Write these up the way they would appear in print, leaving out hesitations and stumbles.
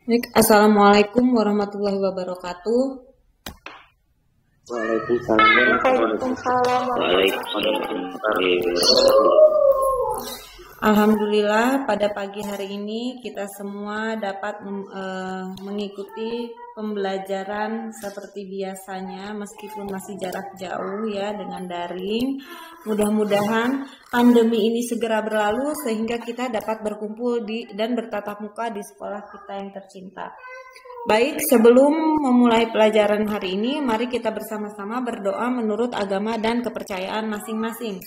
Baik, Assalamualaikum warahmatullahi wabarakatuh. Waalaikumsalam Waalaikumsalam warahmatullahi wabarakatuh. Alhamdulillah pada pagi hari ini kita semua dapat mengikuti pembelajaran seperti biasanya meskipun masih jarak jauh ya dengan daring. Mudah-mudahan pandemi ini segera berlalu sehingga kita dapat berkumpul dan bertatap muka di sekolah kita yang tercinta. Baik, sebelum memulai pelajaran hari ini, mari kita bersama-sama berdoa menurut agama dan kepercayaan masing-masing.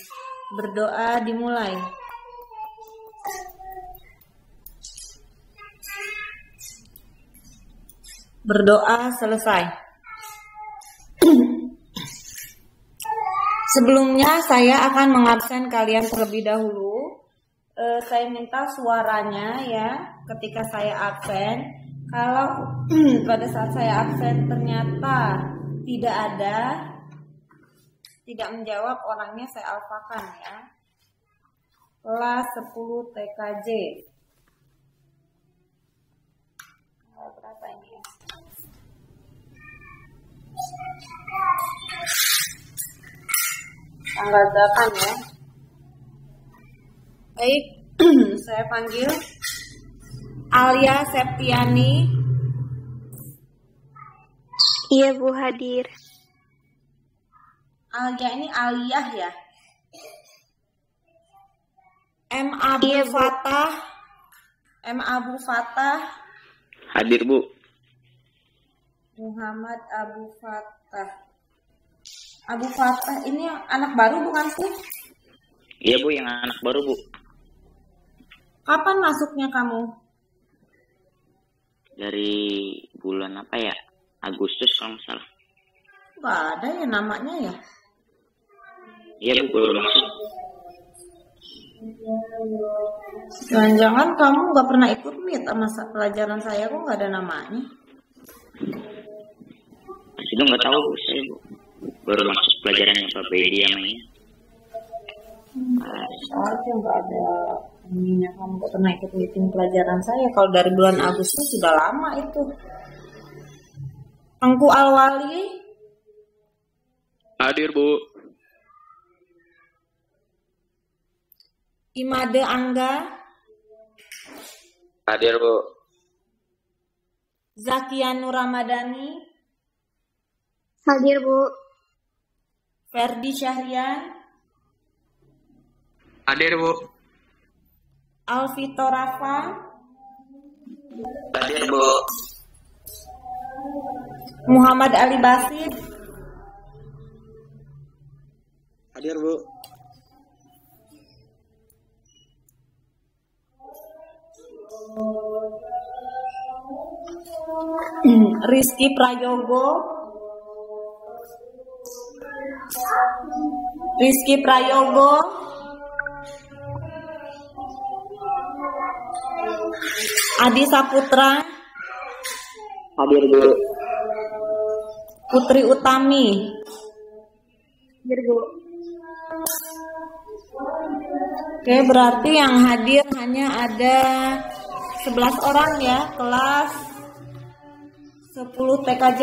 Berdoa dimulai. Berdoa selesai. Sebelumnya saya akan mengabsen kalian terlebih dahulu. Saya minta suaranya ya ketika saya absen. Kalau pada saat saya absen ternyata tidak menjawab, orangnya saya alfakan ya. Kelas 10 TKJ. Berapa ini ya? Tanggal 8 ya. Baik, saya panggil Alia Septiani. Iya Bu, hadir. Alia ini Aliyah ya. M. Abu Iya, Bu. Fatah. M. Abu Fatah. Hadir Bu. Muhammad Abu Fatah. Abu Fatah ini anak baru bukan sih? Iya Bu, yang anak baru Bu. Kapan masuknya kamu? Dari bulan apa ya? Agustus kalau nggak salah. Gak ada ya namanya ya. Iya Bu, baru masuk. Jangan-jangan kamu gak pernah ikut meet sama pelajaran saya, kok gak ada namanya? Masih itu nggak tahu Bu, saya Bu. Baru masuk pelajarannya Pak Bedi yang ini. Soalnya nggak ada ininya, kamu gak pernah ikut meeting pelajaran saya. Kalau dari bulan Agustus sudah lama itu. Tengku Alwali. Hadir Bu. Imade Angga. Hadir Bu. Zakianu Ramadhani. Hadir Bu. Ferdi Syahrian. Hadir Bu. Alvito Rafa. Hadir Bu. Muhammad Ali Basid. Hadir Bu. Rizky Prayogo. Rizky Prayogo. Adi Saputra. Hadir Bu. Putri Utami. Hadir Bu. Oke, berarti yang hadir hanya ada 11 orang ya, kelas 10 TKJ.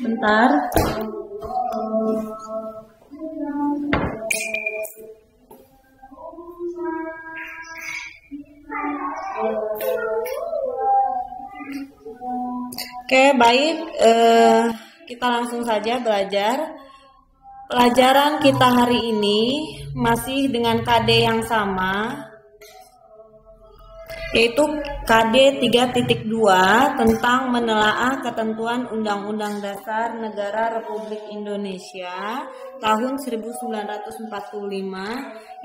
Bentar. Oke, baik. Kita langsung saja belajar. Pelajaran kita hari ini masih dengan KD yang sama, yaitu KD 3.2 tentang menelaah ketentuan Undang-Undang Dasar Negara Republik Indonesia tahun 1945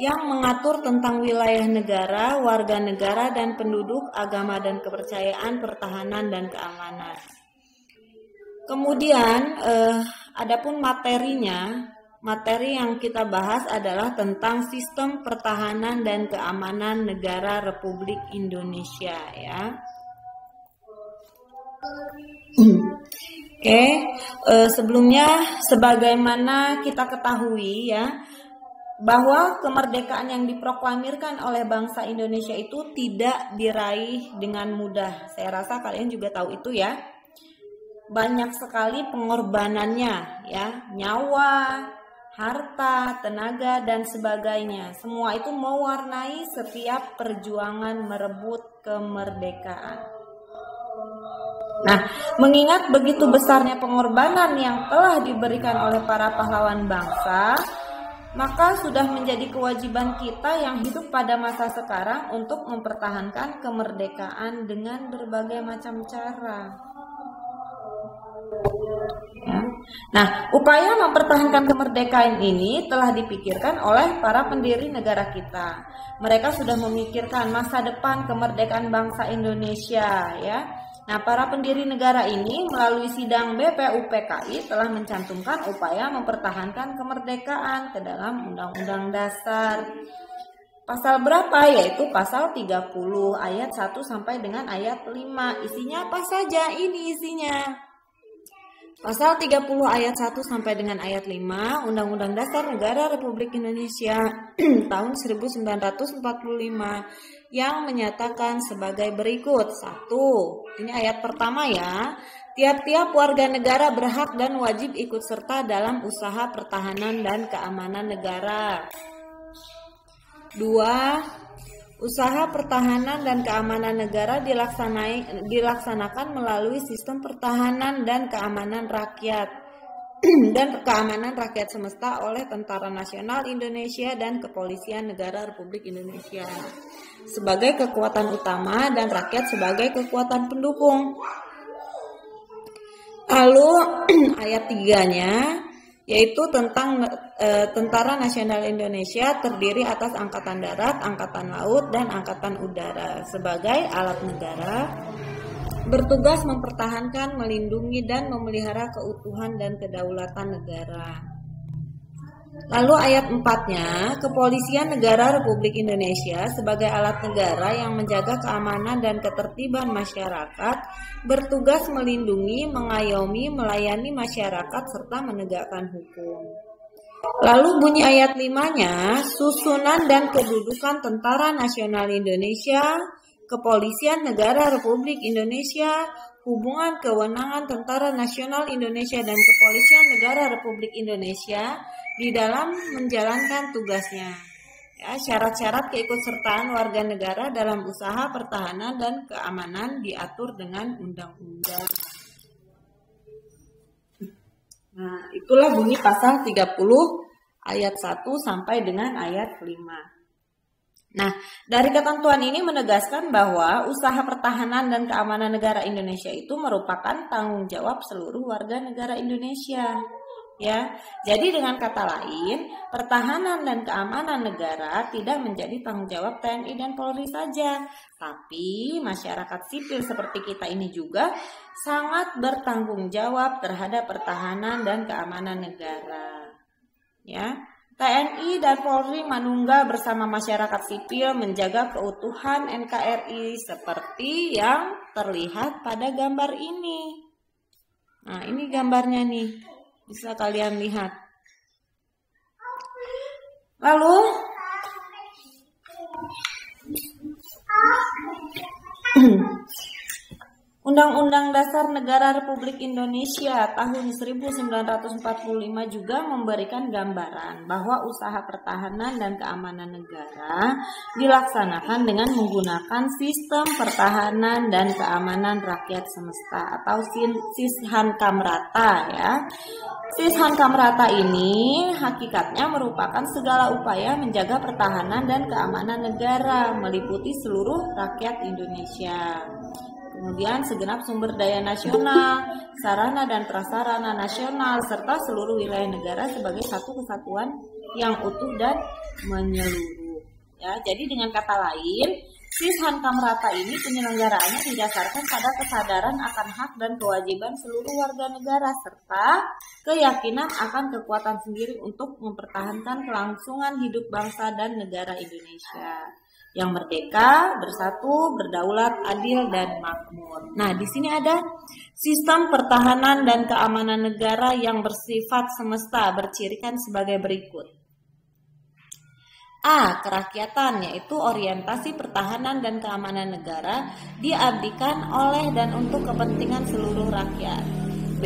yang mengatur tentang wilayah negara, warga negara, dan penduduk, agama dan kepercayaan, pertahanan dan keamanan. Kemudian adapun materinya, materi yang kita bahas adalah tentang sistem pertahanan dan keamanan negara Republik Indonesia ya. Oke, sebelumnya sebagaimana kita ketahui ya, bahwa kemerdekaan yang diproklamirkan oleh bangsa Indonesia itu tidak diraih dengan mudah. Saya rasa kalian juga tahu itu ya. Banyak sekali pengorbanannya ya, nyawa, harta, tenaga dan sebagainya. Semua itu mewarnai setiap perjuangan merebut kemerdekaan. Nah, mengingat begitu besarnya pengorbanan yang telah diberikan oleh para pahlawan bangsa, maka sudah menjadi kewajiban kita yang hidup pada masa sekarang untuk mempertahankan kemerdekaan dengan berbagai macam cara. Ya. Nah, upaya mempertahankan kemerdekaan ini telah dipikirkan oleh para pendiri negara kita. Mereka sudah memikirkan masa depan kemerdekaan bangsa Indonesia, ya. Nah, para pendiri negara ini melalui sidang BPUPKI telah mencantumkan upaya mempertahankan kemerdekaan ke dalam Undang-Undang Dasar. Pasal berapa? Yaitu pasal 30 ayat 1 sampai dengan ayat 5. Isinya apa saja? Ini isinya. Pasal 30 ayat 1 sampai dengan ayat 5 Undang-Undang Dasar Negara Republik Indonesia tahun 1945 yang menyatakan sebagai berikut. 1. Ini ayat pertama ya. Tiap-tiap warga negara berhak dan wajib ikut serta dalam usaha pertahanan dan keamanan negara. 2. Usaha pertahanan dan keamanan negara dilaksanakan melalui sistem pertahanan dan keamanan rakyat dan keamanan rakyat semesta oleh Tentara Nasional Indonesia dan Kepolisian Negara Republik Indonesia sebagai kekuatan utama dan rakyat sebagai kekuatan pendukung. Lalu ayat 3-nya yaitu tentang Tentara Nasional Indonesia terdiri atas Angkatan Darat, Angkatan Laut, dan Angkatan Udara sebagai alat negara bertugas mempertahankan, melindungi, dan memelihara keutuhan dan kedaulatan negara. Lalu ayat 4-nya, Kepolisian Negara Republik Indonesia sebagai alat negara yang menjaga keamanan dan ketertiban masyarakat, bertugas melindungi, mengayomi, melayani masyarakat, serta menegakkan hukum. Lalu bunyi ayat 5-nya, susunan dan kedudukan Tentara Nasional Indonesia, Kepolisian Negara Republik Indonesia, hubungan kewenangan Tentara Nasional Indonesia dan Kepolisian Negara Republik Indonesia di dalam menjalankan tugasnya. Ya, syarat-syarat keikutsertaan warga negara dalam usaha pertahanan dan keamanan diatur dengan undang-undang. Nah, itulah bunyi pasal 30 ayat 1 sampai dengan ayat 5. Nah, dari ketentuan ini menegaskan bahwa usaha pertahanan dan keamanan negara Indonesia itu merupakan tanggung jawab seluruh warga negara Indonesia. Ya, jadi dengan kata lain, pertahanan dan keamanan negara tidak menjadi tanggung jawab TNI dan Polri saja, tapi masyarakat sipil seperti kita ini juga sangat bertanggung jawab terhadap pertahanan dan keamanan negara. Ya, TNI dan Polri manunggal bersama masyarakat sipil menjaga keutuhan NKRI seperti yang terlihat pada gambar ini. Nah, ini gambarnya nih. Bisa kalian lihat. Lalu Undang-Undang Dasar Negara Republik Indonesia tahun 1945 juga memberikan gambaran bahwa usaha pertahanan dan keamanan negara dilaksanakan dengan menggunakan sistem pertahanan dan keamanan rakyat semesta atau Sishankamrata ya. Sishankamrata ini hakikatnya merupakan segala upaya menjaga pertahanan dan keamanan negara meliputi seluruh rakyat Indonesia. Kemudian segenap sumber daya nasional, sarana dan prasarana nasional, serta seluruh wilayah negara sebagai satu kesatuan yang utuh dan menyeluruh. Ya, jadi dengan kata lain, Sishankamrata ini penyelenggaraannya didasarkan pada kesadaran akan hak dan kewajiban seluruh warga negara, serta keyakinan akan kekuatan sendiri untuk mempertahankan kelangsungan hidup bangsa dan negara Indonesia yang merdeka, bersatu, berdaulat, adil, dan makmur. Nah, di sini ada sistem pertahanan dan keamanan negara yang bersifat semesta bercirikan sebagai berikut. A. Kerakyatan, yaitu orientasi pertahanan dan keamanan negara diabdikan oleh dan untuk kepentingan seluruh rakyat. B.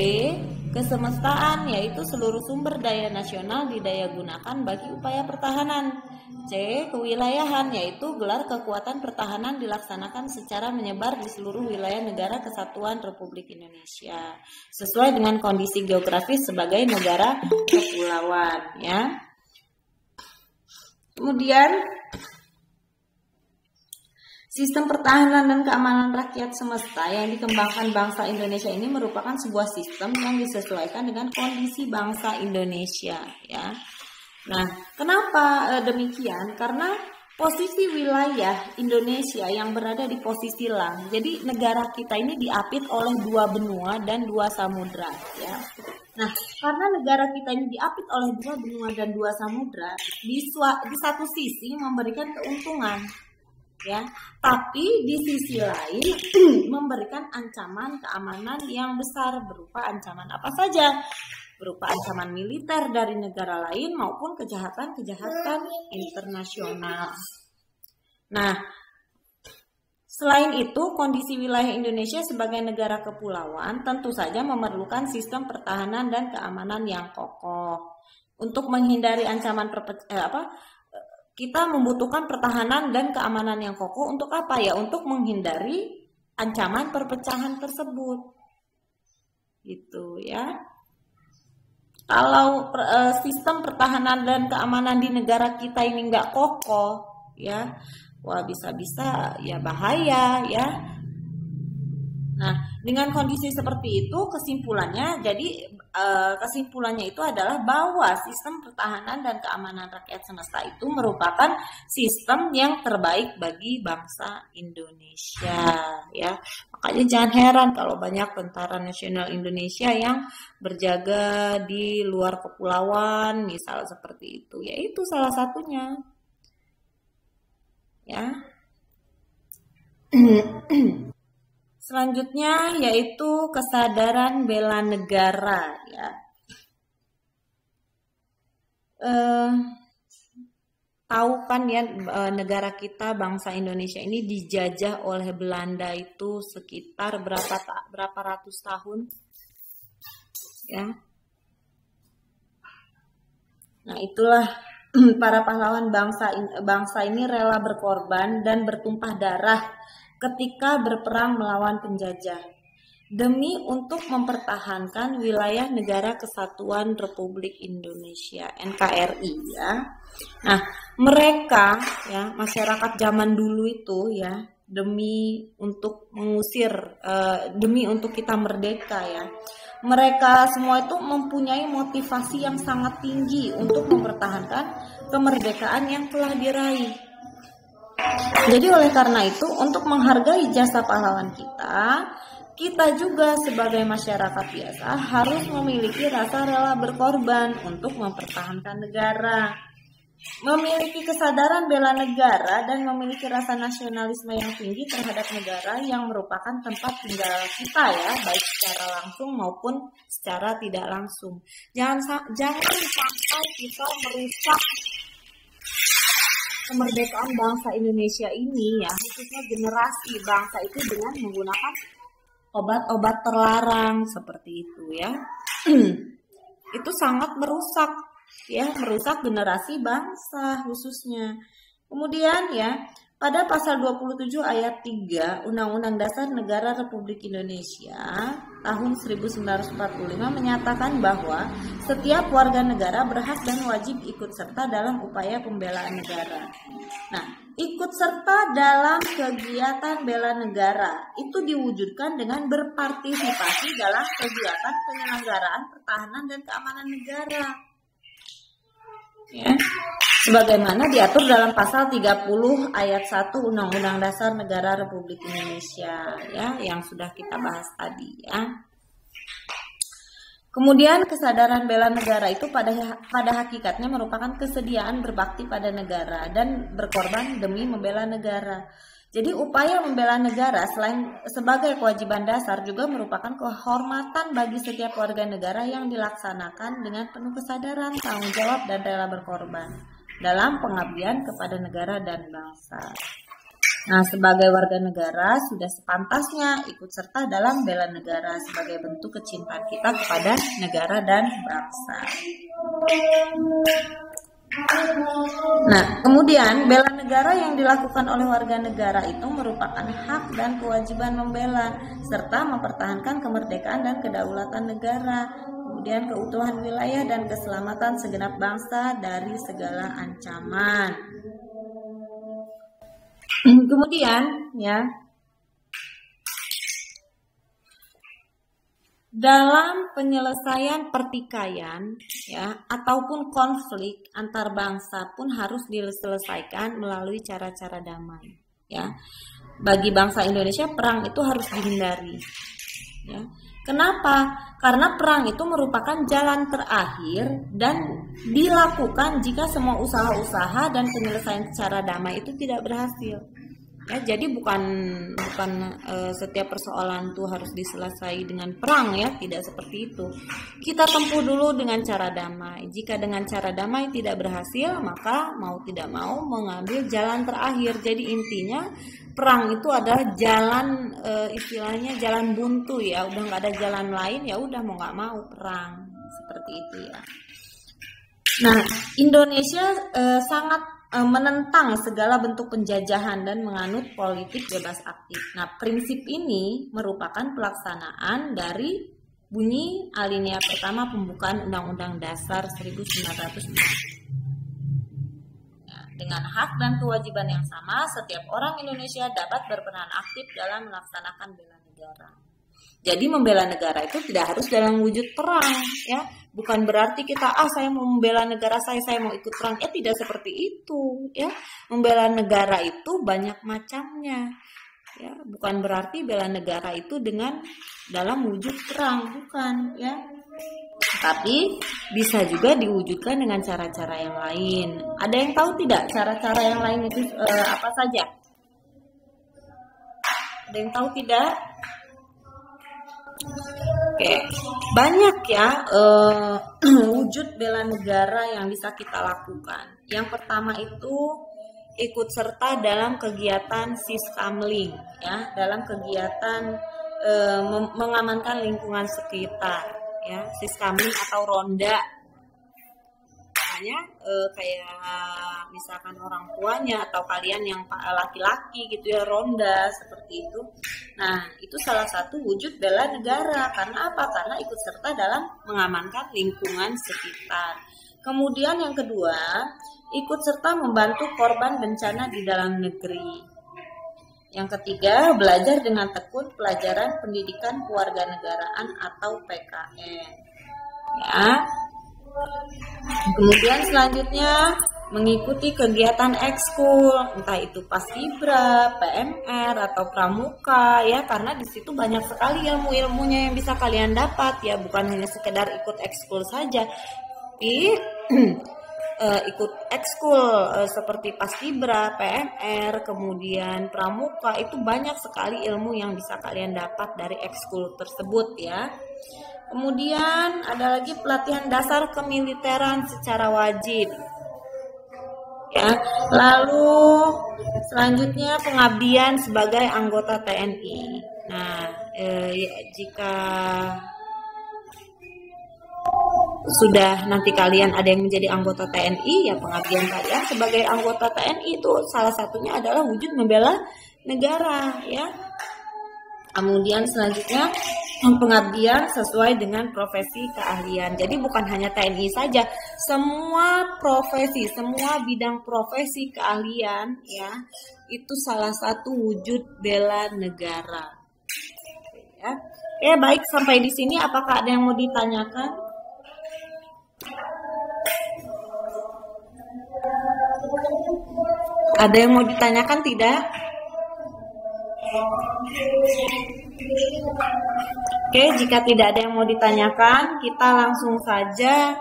Kesemestaan, yaitu seluruh sumber daya nasional didayagunakan bagi upaya pertahanan. C. Kewilayahan, yaitu gelar kekuatan pertahanan dilaksanakan secara menyebar di seluruh wilayah negara kesatuan Republik Indonesia sesuai dengan kondisi geografis sebagai negara kepulauan, ya. Kemudian sistem pertahanan dan keamanan rakyat semesta yang dikembangkan bangsa Indonesia ini merupakan sebuah sistem yang disesuaikan dengan kondisi bangsa Indonesia, ya. Nah, kenapa demikian? Karena posisi wilayah Indonesia yang berada di posisi lang. Jadi negara kita ini diapit oleh 2 benua dan 2 samudra, ya. Nah, karena negara kita ini diapit oleh 2 benua dan 2 samudra, di satu sisi memberikan keuntungan, ya, tapi di sisi lain memberikan ancaman keamanan yang besar berupa ancaman apa saja? Berupa ancaman militer dari negara lain maupun kejahatan-kejahatan internasional. Nah, selain itu, kondisi wilayah Indonesia sebagai negara kepulauan tentu saja memerlukan sistem pertahanan dan keamanan yang kokoh. Untuk menghindari ancaman kita membutuhkan pertahanan dan keamanan yang kokoh untuk apa ya? Untuk menghindari ancaman perpecahan tersebut. Gitu ya. Kalau sistem pertahanan dan keamanan di negara kita ini nggak kokoh, ya, wah bisa-bisa ya bahaya, ya. Nah, dengan kondisi seperti itu, kesimpulannya itu adalah bahwa sistem pertahanan dan keamanan rakyat semesta itu merupakan sistem yang terbaik bagi bangsa Indonesia, ya. Makanya jangan heran kalau banyak tentara nasional Indonesia yang berjaga di luar kepulauan, misal seperti itu. Ya, itu salah satunya. Ya. Selanjutnya yaitu kesadaran bela negara, ya. Tahu kan ya, negara kita, bangsa Indonesia ini dijajah oleh Belanda itu sekitar berapa ratus tahun, ya. Nah, itulah para pahlawan bangsa ini rela berkorban dan bertumpah darah ketika berperang melawan penjajah demi untuk mempertahankan wilayah Negara Kesatuan Republik Indonesia (NKRI), ya. Nah, mereka, ya, masyarakat zaman dulu itu, ya, demi untuk kita merdeka, ya. Mereka semua itu mempunyai motivasi yang sangat tinggi untuk mempertahankan kemerdekaan yang telah diraih. Jadi oleh karena itu, untuk menghargai jasa pahlawan kita juga sebagai masyarakat biasa harus memiliki rasa rela berkorban untuk mempertahankan negara. Memiliki kesadaran bela negara dan memiliki rasa nasionalisme yang tinggi terhadap negara yang merupakan tempat tinggal kita, ya, baik secara langsung maupun secara tidak langsung. Jangan sampai kita merusak kemerdekaan bangsa Indonesia ini, ya, khususnya generasi bangsa itu dengan menggunakan obat-obat terlarang seperti itu, ya. Itu sangat merusak generasi bangsa khususnya. Kemudian, ya, pada pasal 27 ayat 3 Undang-Undang Dasar Negara Republik Indonesia tahun 1945 menyatakan bahwa setiap warga negara berhak dan wajib ikut serta dalam upaya pembelaan negara. Nah, ikut serta dalam kegiatan bela negara itu diwujudkan dengan berpartisipasi dalam kegiatan penyelenggaraan pertahanan dan keamanan negara, ya, sebagaimana diatur dalam pasal 30 ayat 1 Undang-Undang Dasar Negara Republik Indonesia, ya, yang sudah kita bahas tadi, ya. Kemudian kesadaran bela negara itu pada hakikatnya merupakan kesediaan berbakti pada negara dan berkorban demi membela negara. Jadi upaya membela negara selain sebagai kewajiban dasar juga merupakan kehormatan bagi setiap warga negara yang dilaksanakan dengan penuh kesadaran, tanggung jawab, dan rela berkorban. dalam pengabdian kepada negara dan bangsa. Nah, sebagai warga negara sudah sepantasnya ikut serta dalam bela negara sebagai bentuk kecintaan kita kepada negara dan bangsa. Nah, kemudian bela negara yang dilakukan oleh warga negara itu merupakan hak dan kewajiban membela serta mempertahankan kemerdekaan dan kedaulatan negara, kemudian keutuhan wilayah dan keselamatan segenap bangsa dari segala ancaman. Kemudian ya, dalam penyelesaian pertikaian ya ataupun konflik antar bangsa pun harus diselesaikan melalui cara-cara damai ya. Bagi bangsa Indonesia perang itu harus dihindari ya. Kenapa? Karena perang itu merupakan jalan terakhir dan dilakukan jika semua usaha-usaha dan penyelesaian secara damai itu tidak berhasil. Ya, jadi bukan setiap persoalan itu harus diselesaikan dengan perang ya, tidak seperti itu. Kita tempuh dulu dengan cara damai. Jika dengan cara damai tidak berhasil, maka mau tidak mau mengambil jalan terakhir. Jadi intinya perang itu adalah jalan istilahnya jalan buntu ya, udah nggak ada jalan lain ya udah mau nggak mau perang seperti itu ya. Nah, Indonesia sangat menentang segala bentuk penjajahan dan menganut politik bebas aktif. Nah, prinsip ini merupakan pelaksanaan dari bunyi alinea pertama pembukaan Undang-Undang Dasar 1945. Ya, dengan hak dan kewajiban yang sama, setiap orang Indonesia dapat berperan aktif dalam melaksanakan bela negara. Jadi membela negara itu tidak harus dalam wujud perang, ya. Bukan berarti kita saya mau membela negara saya mau ikut perang. Tidak seperti itu, ya. Membela negara itu banyak macamnya. Ya, bukan berarti bela negara itu dengan dalam wujud perang, bukan, ya. Tapi bisa juga diwujudkan dengan cara-cara yang lain. Ada yang tahu tidak cara-cara yang lain itu apa saja? Ada yang tahu tidak? Oke, banyak ya wujud bela negara yang bisa kita lakukan. Yang pertama itu ikut serta dalam kegiatan siskamling, ya, dalam kegiatan mengamankan lingkungan sekitar, ya, siskamling atau ronda. Hanya kayak misalkan orang tuanya atau kalian yang laki-laki gitu ya, ronda seperti itu. Nah, itu salah satu wujud bela negara. Karena apa? Karena ikut serta dalam mengamankan lingkungan sekitar. Kemudian yang kedua, ikut serta membantu korban bencana di dalam negeri. Yang ketiga, belajar dengan tekun pelajaran pendidikan kewarganegaraan atau PKN. Ya. Kemudian selanjutnya mengikuti kegiatan ekskul, entah itu paskibra, PMR atau pramuka ya, karena di situ banyak sekali ilmu-ilmunya yang bisa kalian dapat ya, bukan hanya sekedar ikut ekskul saja, tapi ikut ekskul seperti paskibra, PMR, kemudian pramuka, itu banyak sekali ilmu yang bisa kalian dapat dari ekskul tersebut ya. Kemudian ada lagi pelatihan dasar kemiliteran secara wajib. Ya, lalu selanjutnya pengabdian sebagai anggota TNI. Nah, jika sudah nanti kalian ada yang menjadi anggota TNI, ya pengabdian kalian sebagai anggota TNI itu salah satunya adalah wujud membela negara, ya. Kemudian selanjutnya pengabdian sesuai dengan profesi keahlian. Jadi bukan hanya TNI saja, semua profesi, semua bidang profesi keahlian ya, itu salah satu wujud bela negara. Ya. Oke, baik, sampai di sini apakah ada yang mau ditanyakan? Ada yang mau ditanyakan tidak? Oke, jika tidak ada yang mau ditanyakan, kita langsung saja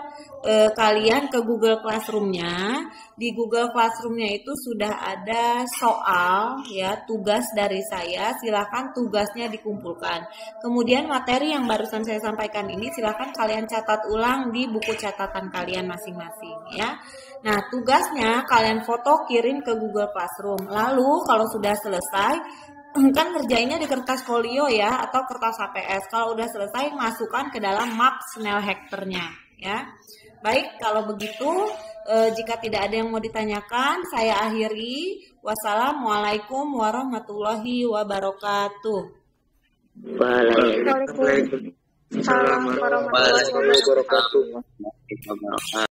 kalian ke Google Classroom-nya. Di Google Classroom-nya itu sudah ada soal ya, tugas dari saya. Silakan tugasnya dikumpulkan. Kemudian materi yang barusan saya sampaikan ini silakan kalian catat ulang di buku catatan kalian masing-masing ya. Nah, tugasnya kalian foto kirim ke Google Classroom. Lalu kalau sudah selesai, kan ngerjainnya di kertas folio ya atau kertas HPS. Kalau udah selesai, masukkan ke dalam map Snail Hackernya ya. Baik, kalau begitu jika tidak ada yang mau ditanyakan, saya akhiri. Wassalamualaikum warahmatullahi wabarakatuh. Waalaikumsalam warahmatullahi wabarakatuh.